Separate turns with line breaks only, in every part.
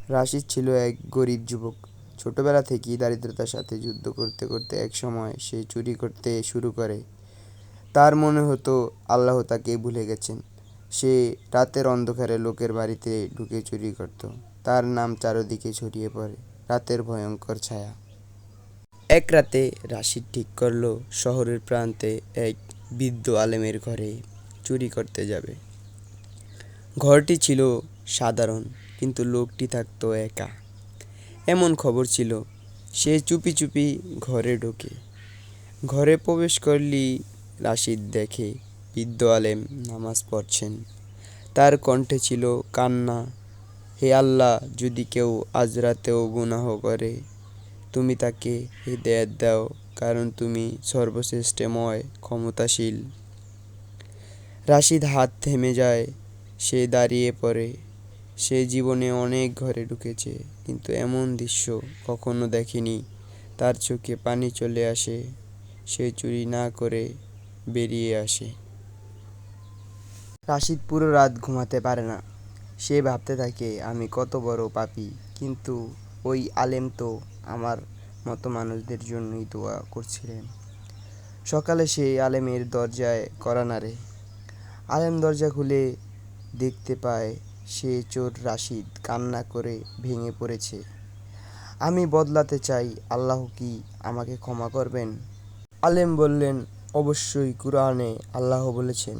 রাশিদ ছিল এক গরিব যুবক। ছোটবেলা থেকেই দারিদ্রতার সাথে যুদ্ধ করতে করতে একসময় সে চুরি করতে শুরু করে। তার মনে হতো আল্লাহ তাকে ভুলে গেছেন। সে রাতের অন্ধকারে লোকের বাড়িতে ঢুকে চুরি করত। তার নাম চারদিকে ছড়িয়ে পড়ে, রাতের ভয়ঙ্কর ছায়া। এক রাতে রাশিদ ঠিক করলো শহরের প্রান্তে এক বৃদ্ধ আলেমের ঘরে চুরি করতে যাবে। ঘরটি ছিল সাধারণ, কিন্তু লোকটি থাকতো একা। এমন খবর ছিল। সে চুপি চুপি ঘরে ঢোকে। ঘরে প্রবেশ করলেই রাশিদ দেখে বৃদ্ধ আলেম নামাজ পড়ছেন। তার কণ্ঠে ছিল কান্না। হে আল্লাহ, যদি কেউ আজ রাতেও গুনাহ করে, তুমি তাকে হিদায়াত দাও, কারণ তুমি সর্বশ্রেষ্ঠময়, ক্ষমতাশীল। রাশিদ হাত থেমে যায়। সে দাঁড়িয়ে পড়ে। সে জীবনে অনেক ঘরে ঢুকেছে, কিন্তু এমন দৃশ্য কখনো দেখেনি। তার চোখে পানি চলে আসে। সে চুরি না করে বেরিয়ে আসে। রাশিদ পুরো রাত ঘুমাতে পারে না। সে ভাবতে থাকে, আমি কত বড় পাপী। কিন্তু ওই আলেম তো আমার মতো মানুষদের জন্যই দোয়া করছিলেন। সকালে সে আলেমের দরজায় কড়া নাড়ে। আলেম দরজা খুলে দেখতে পায় সে চোর রাশিদ কান্না করে ভেঙে পড়েছে। আমি বদলাতে চাই, আল্লাহ কি আমাকে ক্ষমা করবেন? আলেম বললেন, অবশ্যই। কুরআনে আল্লাহ বলেছেন,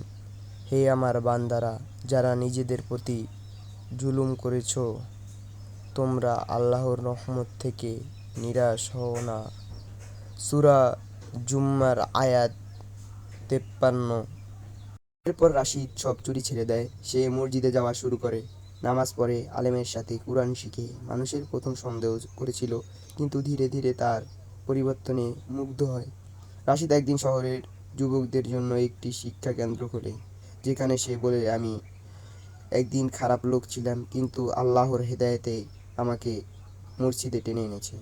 হে আমার বান্দারা, যারা নিজেদের প্রতি জুলুম করেছ, তোমরা আল্লাহর রহমত থেকে নিরাশ হও না। সূরা জুমার আয়াত 53। এরপর রাশিদ সব চুরি ছেড়ে দেয়। সে মসজিদে যাওয়া শুরু করে, নামাজ পড়ে, আলেমের সাথে কুরআন শিখে। মানুষের প্রথম সন্দেহ করেছিল, কিন্তু ধীরে ধীরে তার পরিবর্তনে মুগ্ধ হয়। রাশিদ একদিন শহরের যুবকদের জন্য একটি শিক্ষা কেন্দ্র খোলে, যেখানে সে বলে, আমি একদিন খারাপ লোক ছিলাম, কিন্তু আল্লাহর হেদায়েতে আমাকে মসজিদে টেনে এনেছে।